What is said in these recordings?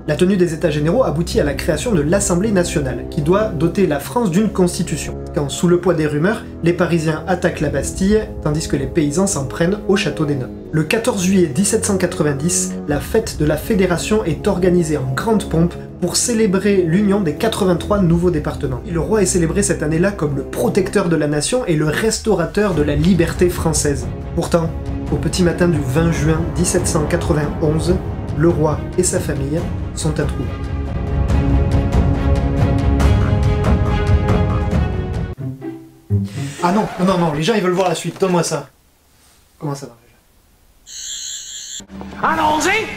La tenue des États généraux aboutit à la création de l'Assemblée nationale, qui doit doter la France d'une constitution, quand sous le poids des rumeurs, les Parisiens attaquent la Bastille, tandis que les paysans s'en prennent au château des Nobles. Le 14 juillet 1790, la fête de la Fédération est organisée en grande pompe pour célébrer l'union des 83 nouveaux départements. Et le roi est célébré cette année-là comme le protecteur de la nation et le restaurateur de la liberté française. Pourtant, au petit matin du 20 juin 1791, le roi et sa famille sont à Trouville. Ah non, non, non, les gens ils veulent voir la suite, donne-moi ça. Comment ça va déjà? Allons-y!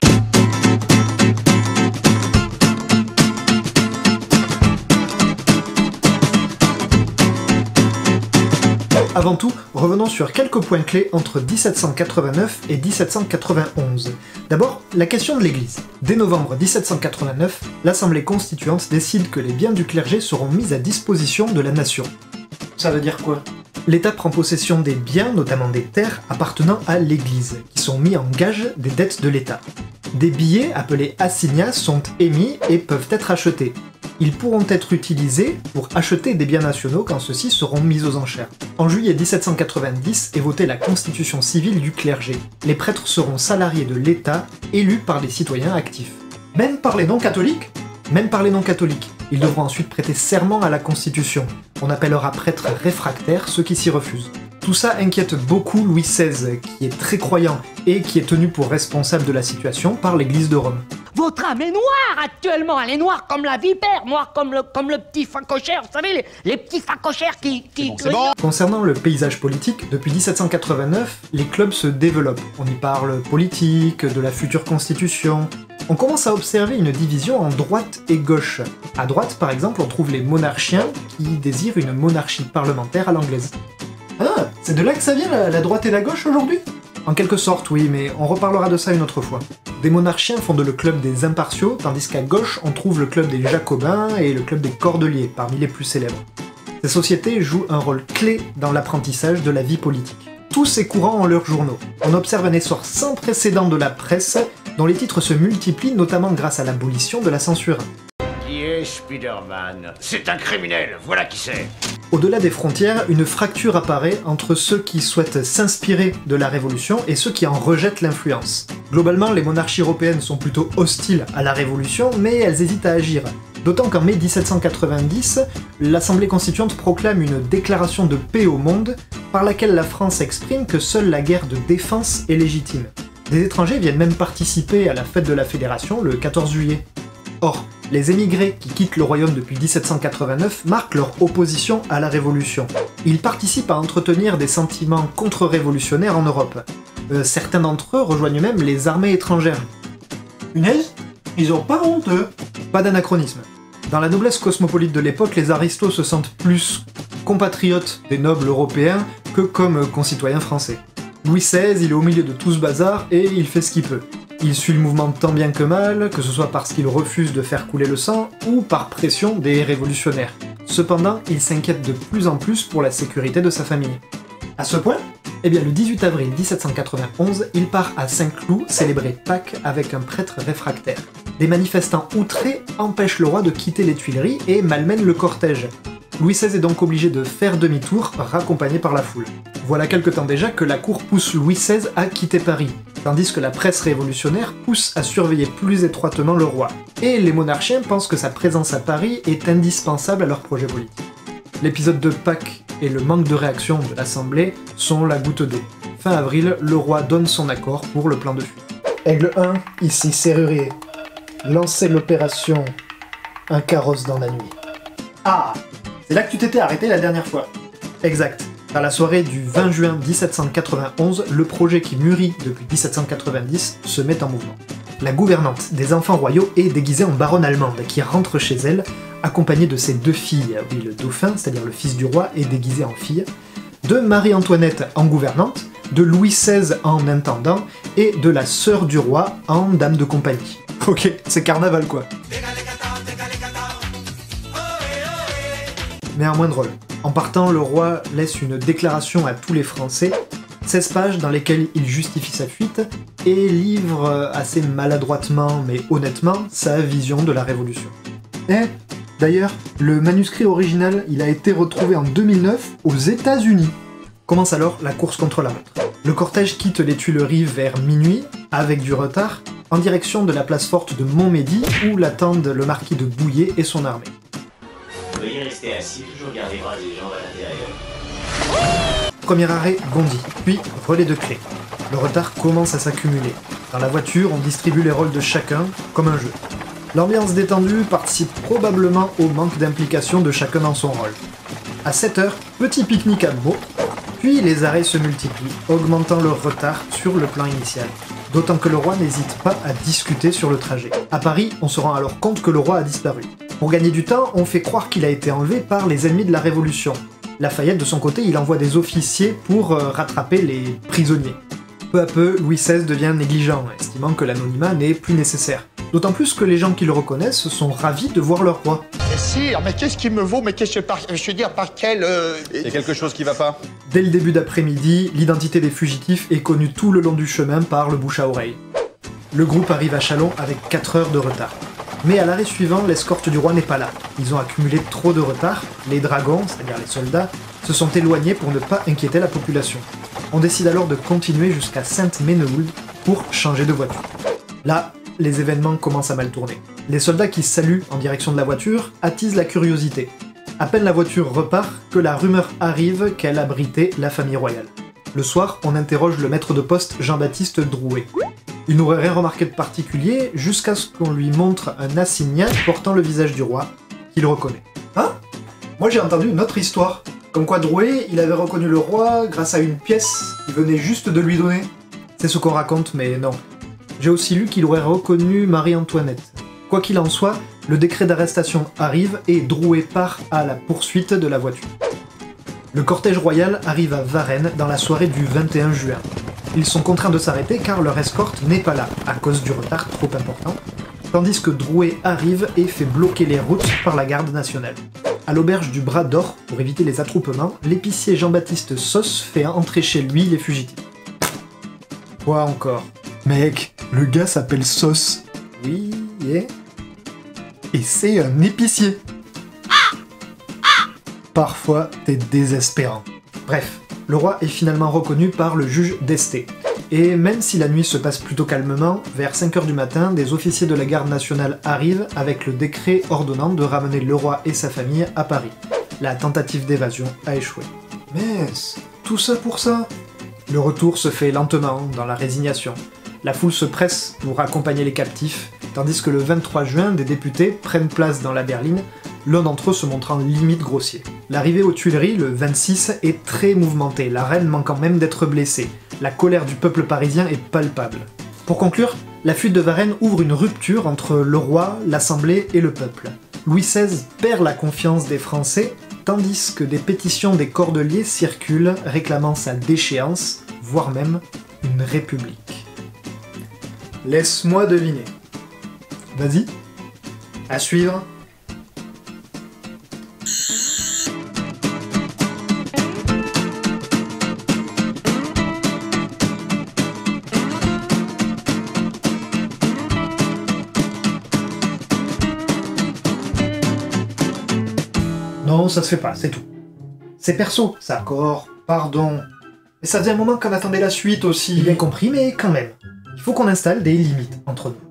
Avant tout, revenons sur quelques points clés entre 1789 et 1791. D'abord, la question de l'Église. Dès novembre 1789, l'Assemblée constituante décide que les biens du clergé seront mis à disposition de la nation. Ça veut dire quoi? L'État prend possession des biens, notamment des terres, appartenant à l'Église, qui sont mis en gage des dettes de l'État. Des billets, appelés assignats, sont émis et peuvent être achetés. Ils pourront être utilisés pour acheter des biens nationaux quand ceux-ci seront mis aux enchères. En juillet 1790 est votée la constitution civile du clergé. Les prêtres seront salariés de l'État, élus par les citoyens actifs. Même par les non-catholiques? Même par les non-catholiques. Ils devront ensuite prêter serment à la Constitution. On appellera prêtres réfractaires ceux qui s'y refusent. Tout ça inquiète beaucoup Louis XVI, qui est très croyant et qui est tenu pour responsable de la situation par l'Église de Rome. Votre âme est noire actuellement, elle est noire comme la vipère, noire comme le petit facochère, vous savez, les petits facochères qui... C'est bon. Concernant le paysage politique, depuis 1789, les clubs se développent. On y parle politique, de la future constitution. On commence à observer une division en droite et gauche. À droite, par exemple, on trouve les monarchiens qui désirent une monarchie parlementaire à l'anglaise. Ah, c'est de là que ça vient la droite et la gauche aujourd'hui? En quelque sorte, oui, mais on reparlera de ça une autre fois. Des monarchiens fondent le club des impartiaux, tandis qu'à gauche, on trouve le club des jacobins et le club des cordeliers, parmi les plus célèbres. Ces sociétés jouent un rôle clé dans l'apprentissage de la vie politique. Tous ces courants ont leurs journaux. On observe un essor sans précédent de la presse, dont les titres se multiplient notamment grâce à l'abolition de la censure. Qui est Spider-Man? C'est un criminel, voilà qui c'est. Au-delà des frontières, une fracture apparaît entre ceux qui souhaitent s'inspirer de la Révolution et ceux qui en rejettent l'influence. Globalement, les monarchies européennes sont plutôt hostiles à la Révolution, mais elles hésitent à agir. D'autant qu'en mai 1790, l'Assemblée constituante proclame une déclaration de paix au monde, par laquelle la France exprime que seule la guerre de défense est légitime. Des étrangers viennent même participer à la fête de la Fédération le 14 juillet. Or, les émigrés qui quittent le royaume depuis 1789 marquent leur opposition à la Révolution. Ils participent à entretenir des sentiments contre-révolutionnaires en Europe. Certains d'entre eux rejoignent même les armées étrangères. Punaise, ils ont pas honte, eux. Pas d'anachronisme. Dans la noblesse cosmopolite de l'époque, les aristos se sentent plus compatriotes des nobles européens que comme concitoyens français. Louis XVI, il est au milieu de tout ce bazar et il fait ce qu'il peut. Il suit le mouvement tant bien que mal, que ce soit parce qu'il refuse de faire couler le sang, ou par pression des révolutionnaires. Cependant, il s'inquiète de plus en plus pour la sécurité de sa famille. À ce point, eh bien le 18 avril 1791, il part à Saint-Cloud célébrer Pâques avec un prêtre réfractaire. Des manifestants outrés empêchent le roi de quitter les Tuileries et malmènent le cortège. Louis XVI est donc obligé de faire demi-tour, raccompagné par la foule. Voilà quelque temps déjà que la cour pousse Louis XVI à quitter Paris, tandis que la presse révolutionnaire pousse à surveiller plus étroitement le roi. Et les monarchiens pensent que sa présence à Paris est indispensable à leur projet politique. L'épisode de Pâques et le manque de réaction de l'Assemblée sont la goutte d'eau. Fin avril, le roi donne son accord pour le plan de fuite. Aigle 1, ici Serrurier. Lancez l'opération Un carrosse dans la nuit. Ah, c'est là que tu t'étais arrêté la dernière fois. Exact. À la soirée du 20 juin 1791, le projet qui mûrit depuis 1790 se met en mouvement. La gouvernante des enfants royaux est déguisée en baronne allemande qui rentre chez elle, accompagnée de ses deux filles. Oui, le dauphin, c'est-à-dire le fils du roi, est déguisé en fille, de Marie-Antoinette en gouvernante, de Louis XVI en intendant, et de la sœur du roi en dame de compagnie. Ok, c'est carnaval quoi. Mais un moins drôle. En partant, le roi laisse une déclaration à tous les Français. 16 pages dans lesquelles il justifie sa fuite et livre assez maladroitement mais honnêtement sa vision de la Révolution. D'ailleurs, le manuscrit original, il a été retrouvé en 2009 aux États-Unis. Commence alors la course contre la montre. Le cortège quitte les Tuileries vers minuit, avec du retard, en direction de la place forte de Montmédy, où l'attendent le marquis de Bouillé et son armée. Veuillez rester assis, toujours garder bras et jambes à l'intérieur. Premier arrêt, Bondy, puis relais de clé. Le retard commence à s'accumuler. Dans la voiture, on distribue les rôles de chacun, comme un jeu. L'ambiance détendue participe probablement au manque d'implication de chacun dans son rôle. À 7h, petit pique-nique à Meaux, puis les arrêts se multiplient, augmentant leur retard sur le plan initial. D'autant que le roi n'hésite pas à discuter sur le trajet. À Paris, on se rend alors compte que le roi a disparu. Pour gagner du temps, on fait croire qu'il a été enlevé par les ennemis de la Révolution. Lafayette, de son côté, il envoie des officiers pour rattraper les prisonniers. Peu à peu, Louis XVI devient négligent, estimant que l'anonymat n'est plus nécessaire. D'autant plus que les gens qui le reconnaissent sont ravis de voir leur roi. Sire, mais qu'est-ce qui me vaut? Mais qu'est-ce que je veux dire, par quel... Il y a quelque chose qui va pas? Dès le début d'après-midi, l'identité des fugitifs est connue tout le long du chemin par le bouche à oreille. Le groupe arrive à Châlons avec 4 heures de retard. Mais à l'arrêt suivant, l'escorte du roi n'est pas là. Ils ont accumulé trop de retard, les dragons, c'est-à-dire les soldats, se sont éloignés pour ne pas inquiéter la population. On décide alors de continuer jusqu'à Sainte-Menehould pour changer de voiture. Là, les événements commencent à mal tourner. Les soldats qui saluent en direction de la voiture attisent la curiosité. À peine la voiture repart que la rumeur arrive qu'elle abritait la famille royale. Le soir, on interroge le maître de poste Jean-Baptiste Drouet. Il n'aurait rien remarqué de particulier jusqu'à ce qu'on lui montre un assignat portant le visage du roi, qu'il reconnaît. Hein? Moi j'ai entendu une autre histoire. Comme quoi Drouet, il avait reconnu le roi grâce à une pièce qu'il venait juste de lui donner. C'est ce qu'on raconte, mais non. J'ai aussi lu qu'il aurait reconnu Marie-Antoinette. Quoi qu'il en soit, le décret d'arrestation arrive et Drouet part à la poursuite de la voiture. Le cortège royal arrive à Varennes dans la soirée du 21 juin. Ils sont contraints de s'arrêter car leur escorte n'est pas là, à cause du retard trop important, tandis que Drouet arrive et fait bloquer les routes par la garde nationale. À l'auberge du Bras d'Or, pour éviter les attroupements, l'épicier Jean-Baptiste Sauce fait entrer chez lui les fugitifs. Quoi encore? Mec, le gars s'appelle Sauce. Oui, et c'est un épicier. Parfois, t'es désespérant. Bref, le roi est finalement reconnu par le juge d'Este. Et même si la nuit se passe plutôt calmement, vers 5h du matin, des officiers de la garde nationale arrivent avec le décret ordonnant de ramener le roi et sa famille à Paris. La tentative d'évasion a échoué. Mais tout ça pour ça? Le retour se fait lentement, dans la résignation. La foule se presse pour accompagner les captifs, tandis que le 23 juin, des députés prennent place dans la berline, l'un d'entre eux se montrant limite grossier. L'arrivée aux Tuileries, le 26, est très mouvementée, la reine manquant même d'être blessée. La colère du peuple parisien est palpable. Pour conclure, la fuite de Varennes ouvre une rupture entre le roi, l'Assemblée et le peuple. Louis XVI perd la confiance des Français, tandis que des pétitions des cordeliers circulent réclamant sa déchéance, voire même une république. Laisse-moi deviner. Vas-y. À suivre. Non, ça se fait pas, c'est tout. C'est perso, ça, d'accord, pardon. Mais ça faisait un moment qu'on attendait la suite aussi. Bien compris, mais quand même. Il faut qu'on installe des limites entre nous.